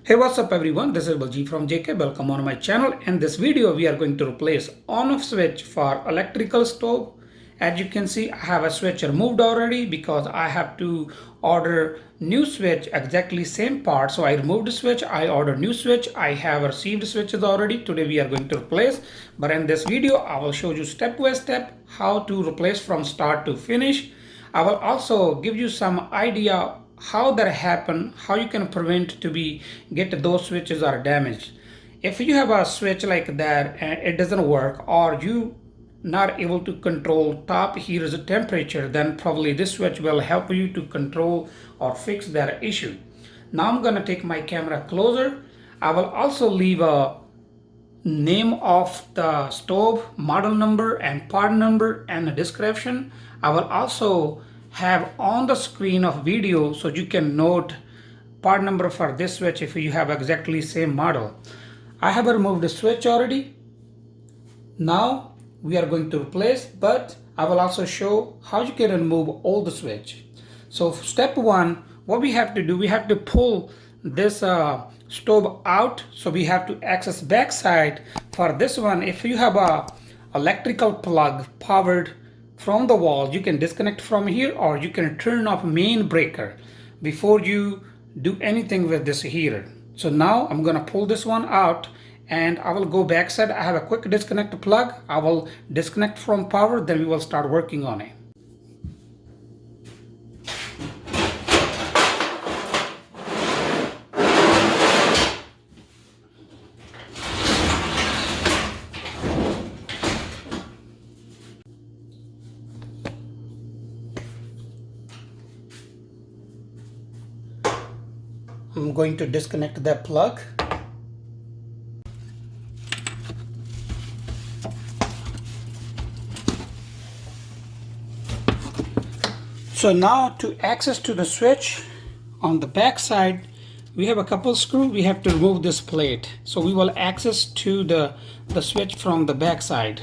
Hey, what's up everyone, this is Baljit from JK. Welcome on my channel. In this video we are going to replace on-off switch for electrical stove. As you can see, I have a switch removed already because I have to order new switch, exactly same part. So I removed the switch, I ordered new switch, I have received switches already. Today we are going to replace, but in this video I will show you step by step how to replace from start to finish. I will also give you some idea how that happen, how you can prevent to be get those switches are damaged. If you have a switch like that and it doesn't work, or you not able to control top here's the temperature, then probably this switch will help you to control or fix that issue. Now I'm gonna take my camera closer. I will also leave a name of the stove, model number and part number and the description. I will also have on the screen of video so you can note part number for this switch if you have exactly same model. I have removed the switch already. Now we are going to replace, but I will also show how you can remove all the switch. So step one, what we have to do, we have to pull this stove out. So we have to access back side. For this one, if you have a electrical plug powered from the wall, you can disconnect from here, or you can turn off main breaker before you do anything with this heater. So now I'm gonna pull this one out and I will go backside. I have a quick disconnect plug. I will disconnect from power, then we will start working on it. I'm going to disconnect that plug. So now to access to the switch on the back side, we have a couple screws. We have to remove this plate. So we will access to the switch from the back side.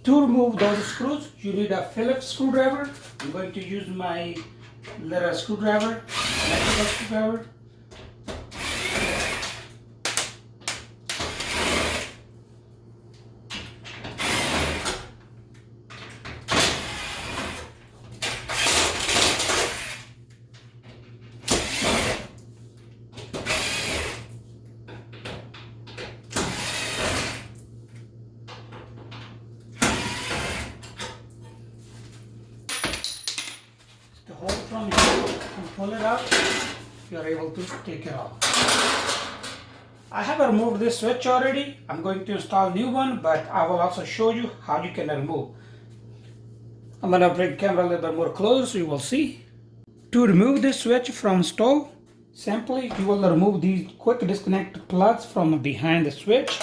To remove those screws, you need a Phillips screwdriver. I'm going to use my little screwdriver, electrical screwdriver. The hole from here and pull it out, you are able to take it off. I have removed this switch already. I'm going to install a new one, but I will also show you how you can remove. I'm going to bring the camera a little bit more close so you will see. To remove this switch from stove, simply you will remove these quick disconnect plugs from behind the switch.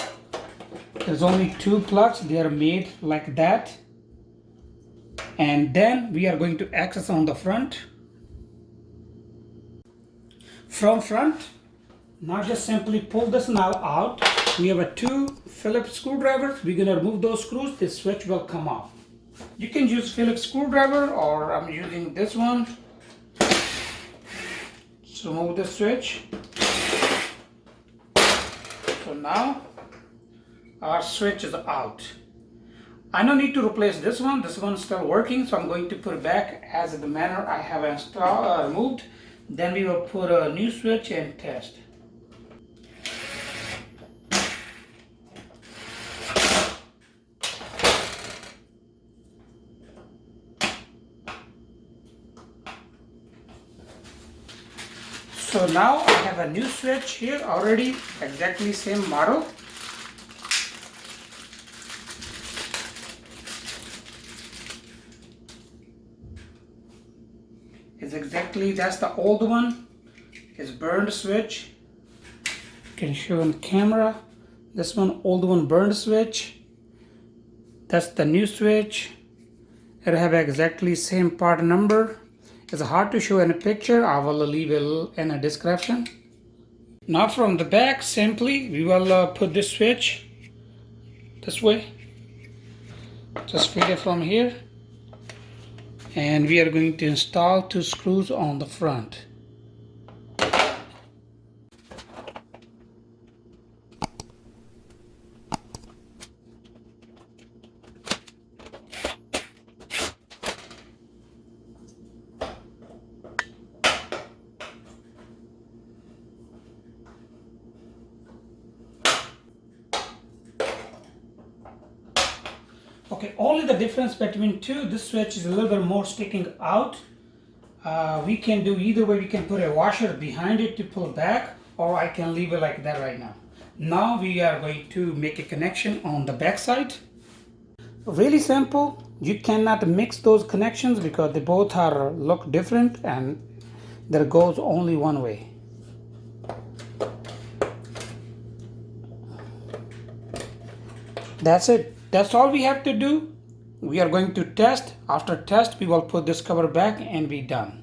There's only two plugs, they are made like that. And then we are going to access on the front. From front, now just simply pull this now out. We have a two Phillips screwdrivers. We're going to remove those screws. This switch will come off. You can use Phillips screwdriver, or I'm using this one. So remove the switch. So now our switch is out. I don't need to replace this one. This one's still working, so I'm going to put it back as the manner I have installed, removed. Then we will put a new switch and test. So now I have a new switch here already, exactly same model. That's the old one. It's burned switch. Can show on camera. This one, old one, burned switch. That's the new switch. It have exactly same part number. It's hard to show in a picture. I will leave it in a description. Now from the back, simply we will put this switch this way. Just feed it from here. And we are going to install two screws on the front. Okay, only the difference between two, this switch is a little bit more sticking out. We can do either way. We can put a washer behind it to pull back, or I can leave it like that right now. Now we are going to make a connection on the back side. Really simple. You cannot mix those connections because they both are look different, and there goes only one way. That's it. That's all we have to do. We are going to test. After test, we will put this cover back and be done.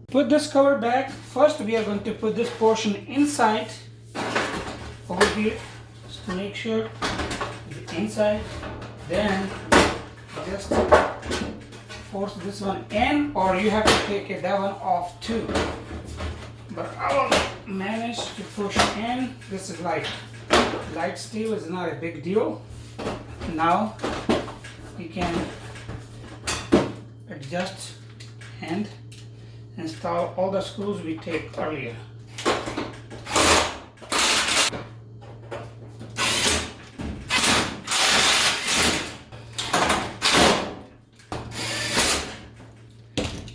Put this cover back. First, we are going to put this portion inside over here, just to make sure it's inside. Then just force this one in, or you have to take that one off too. But I will manage to push in. This is light steel, is not a big deal. Now we can adjust and install all the screws we take earlier.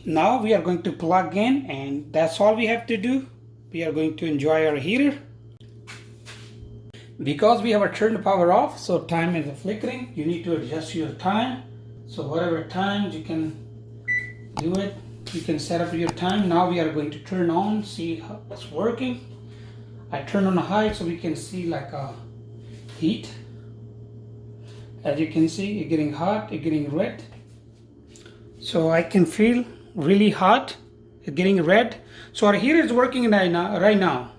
Now we are going to plug in, and that's all we have to do. We are going to enjoy our heater. Because we have turned the power off, so time is flickering. You need to adjust your time. So whatever time you can do it, you can set up your time. Now we are going to turn on, see how it's working. I turn on the high so we can see like a heat. As you can see, it's getting hot, it's getting red. So I can feel really hot, it's getting red. So our heater is working right now.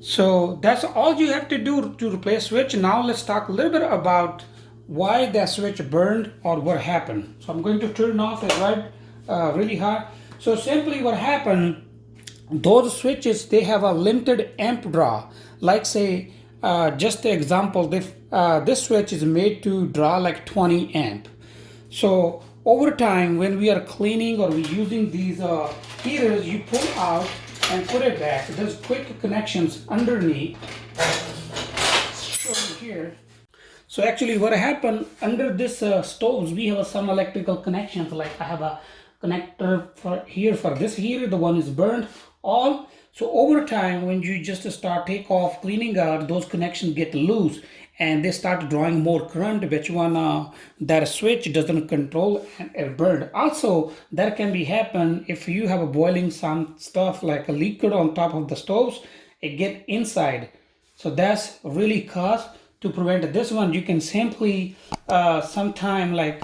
So that's all you have to do to replace switch. Now let's talk a little bit about why that switch burned or what happened. So I'm going to turn off the red really hot. So simply what happened, those switches, they have a limited amp draw. Like say, just the example, this switch is made to draw like 20 amp. So over time, when we are cleaning or we're using these heaters, you pull out and put it back. There's quick connections underneath over here. So actually what happened, under this stoves, we have some electrical connections. Like I have a connector for this heater, the one is burned all. So over time, when you just start take off cleaning out, those connections get loose and they start drawing more current, which one that switch doesn't control and burn. Also, that can be happen if you have a boiling some stuff like a liquid on top of the stoves, it get inside. So that's really cause. To prevent this one, you can simply sometime like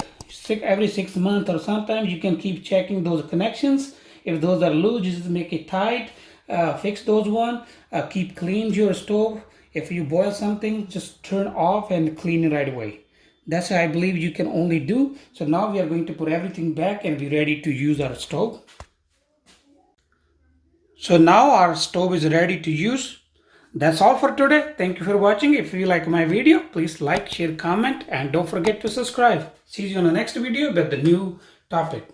every 6 months or sometimes you can keep checking those connections. If those are loose, just make it tight, fix those one, keep clean your stove. If you boil something, just turn off and clean it right away. That's what I believe you can only do. So now we are going to put everything back and be ready to use our stove. So now our stove is ready to use. That's all for today. Thank you for watching. If you like my video, please like, share, comment, and don't forget to subscribe. See you on the next video with the new topic.